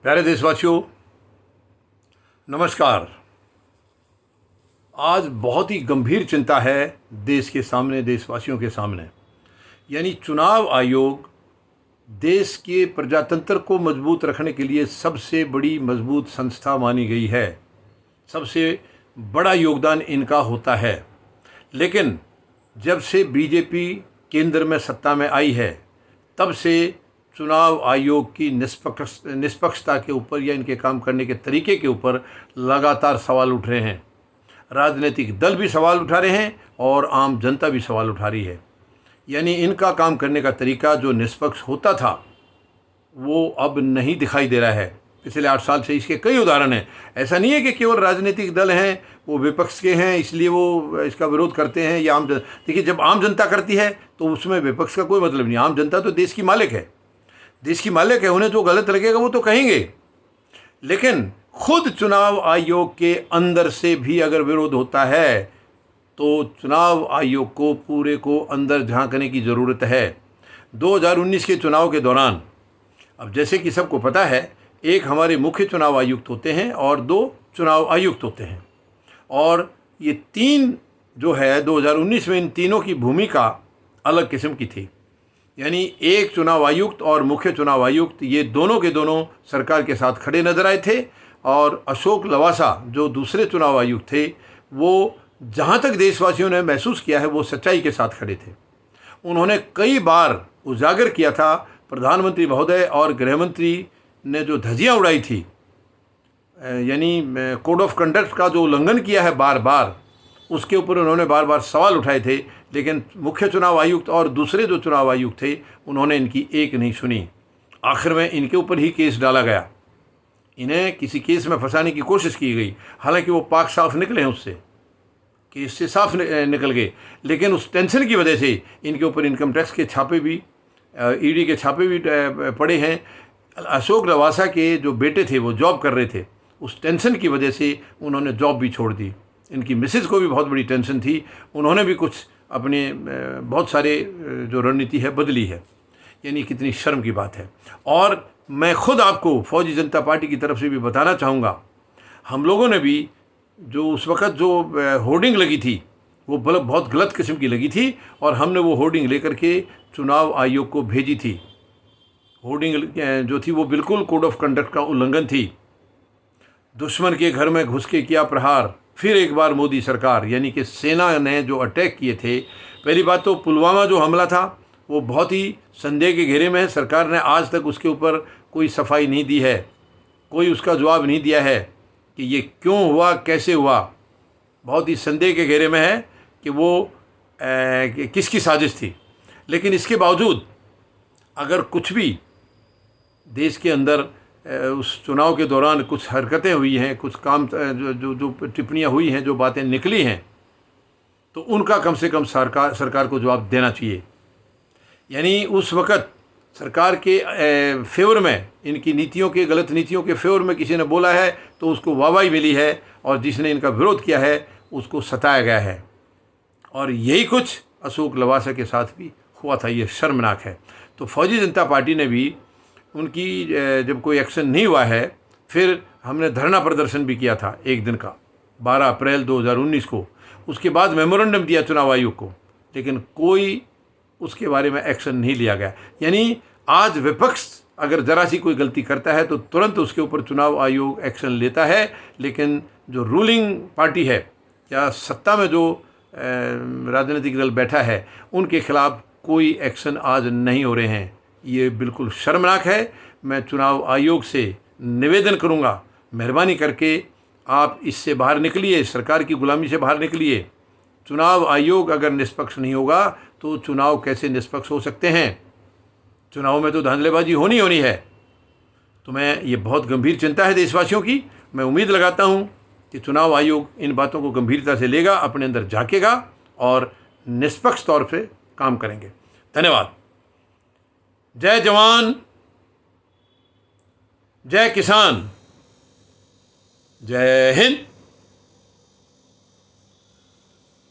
प्यारे देशवासियों, नमस्कार। आज बहुत ही गंभीर चिंता है देश के सामने, देशवासियों के सामने। यानी चुनाव आयोग देश के प्रजातंत्र को मजबूत रखने के लिए सबसे बड़ी मजबूत संस्था मानी गई है। सबसे बड़ा योगदान इनका होता है। लेकिन जब से बीजेपी केंद्र में सत्ता में आई है, तब से चुनाव आयोग की निष्पक्षता के ऊपर या इनके काम करने के तरीके के ऊपर लगातार सवाल उठ रहे हैं। राजनीतिक दल भी सवाल उठा रहे हैं और आम जनता भी सवाल उठा रही है। यानी इनका काम करने का तरीका जो निष्पक्ष होता था, वो अब नहीं दिखाई दे रहा है। पिछले 8 साल से इसके कई उदाहरण हैं। ऐसा नहीं है कि केवल राजनीतिक दल हैं, वो विपक्ष के हैं इसलिए वो इसका विरोध करते हैं, या देखिए, जब आम जनता करती है तो उसमें विपक्ष का कोई मतलब नहीं। आम जनता तो देश की मालिक है, उन्हें जो गलत लगेगा वो तो कहेंगे। लेकिन खुद चुनाव आयोग के अंदर से भी अगर विरोध होता है तो चुनाव आयोग को पूरे को अंदर झांकने की ज़रूरत है। 2019 के चुनाव के दौरान, अब जैसे कि सबको पता है, एक हमारे मुख्य चुनाव आयुक्त होते हैं और 2 चुनाव आयुक्त होते हैं। और ये 3 जो है 2019 में इन तीनों की भूमिका अलग किस्म की थी। यानी एक चुनाव आयुक्त और मुख्य चुनाव आयुक्त, ये दोनों के दोनों सरकार के साथ खड़े नजर आए थे। और अशोक लवासा जो दूसरे चुनाव आयुक्त थे, वो जहाँ तक देशवासियों ने महसूस किया है वो सच्चाई के साथ खड़े थे। उन्होंने कई बार उजागर किया था प्रधानमंत्री महोदय और गृहमंत्री ने जो धज्जियाँ उड़ाई थी, यानी कोड ऑफ कंडक्ट का जो उल्लंघन किया है बार बार, उसके ऊपर उन्होंने बार बार सवाल उठाए थे। लेकिन मुख्य चुनाव आयुक्त और दूसरे जो चुनाव आयुक्त थे, उन्होंने इनकी एक नहीं सुनी। आखिर में इनके ऊपर ही केस डाला गया। इन्हें किसी केस में फंसाने की कोशिश की गई। हालांकि वो पाक साफ निकले हैं, उससे केस से साफ निकल गए। लेकिन उस टेंशन की वजह से इनके ऊपर इनकम टैक्स के छापे भी, ईडी के छापे भी पड़े हैं। अशोक लवासा के जो बेटे थे वो जॉब कर रहे थे, उस टेंशन की वजह से उन्होंने जॉब भी छोड़ दी। इनकी मिसेज को भी बहुत बड़ी टेंशन थी, उन्होंने भी कुछ अपने बहुत सारे जो रणनीति है बदली है। यानी कितनी शर्म की बात है। और मैं खुद आपको फौजी जनता पार्टी की तरफ से भी बताना चाहूँगा, हम लोगों ने भी जो उस वक़्त जो होर्डिंग लगी थी, वो बहुत गलत किस्म की लगी थी, और हमने वो होर्डिंग लेकर के चुनाव आयोग को भेजी थी। होर्डिंग जो थी वो बिल्कुल कोड ऑफ कंडक्ट का उल्लंघन थी। दुश्मन के घर में घुस के किया प्रहार, फिर एक बार मोदी सरकार, यानी कि सेना ने जो अटैक किए थे। पहली बात तो पुलवामा जो हमला था वो बहुत ही संदेह के घेरे में है। सरकार ने आज तक उसके ऊपर कोई सफाई नहीं दी है, कोई उसका जवाब नहीं दिया है कि ये क्यों हुआ, कैसे हुआ। बहुत ही संदेह के घेरे में है कि वो किसकी साजिश थी। लेकिन इसके बावजूद अगर कुछ भी देश के अंदर उस चुनाव के दौरान कुछ हरकतें हुई हैं, कुछ काम जो टिप्पणियाँ हुई हैं, जो बातें निकली हैं, तो उनका कम से कम सरकार को जवाब देना चाहिए। यानी उस वक़्त सरकार के फेवर में, इनकी नीतियों के, गलत नीतियों के फेवर में किसी ने बोला है तो उसको वाहवाही मिली है, और जिसने इनका विरोध किया है उसको सताया गया है। और यही कुछ अशोक लवासा के साथ भी हुआ था। ये शर्मनाक है। तो फौजी जनता पार्टी ने भी उनकी जब कोई एक्शन नहीं हुआ है, फिर हमने धरना प्रदर्शन भी किया था एक दिन का, 12 अप्रैल 2019 को। उसके बाद मेमोरेंडम दिया चुनाव आयोग को, लेकिन कोई उसके बारे में एक्शन नहीं लिया गया। यानी आज विपक्ष अगर ज़रा सी कोई गलती करता है तो तुरंत उसके ऊपर चुनाव आयोग एक्शन लेता है। लेकिन जो रूलिंग पार्टी है या सत्ता में जो राजनीतिक दल बैठा है, उनके खिलाफ कोई एक्शन आज नहीं हो रहे हैं। ये बिल्कुल शर्मनाक है। मैं चुनाव आयोग से निवेदन करूंगा, मेहरबानी करके आप इससे बाहर निकलिए, सरकार की गुलामी से बाहर निकलिए। चुनाव आयोग अगर निष्पक्ष नहीं होगा तो चुनाव कैसे निष्पक्ष हो सकते हैं? चुनाव में तो धांधलेबाजी होनी है। तो मैं, ये बहुत गंभीर चिंता है देशवासियों की। मैं उम्मीद लगाता हूँ कि चुनाव आयोग इन बातों को गंभीरता से लेगा, अपने अंदर झांकेगा और निष्पक्ष तौर पर काम करेंगे। धन्यवाद। जय जवान, जय किसान, जय हिंद।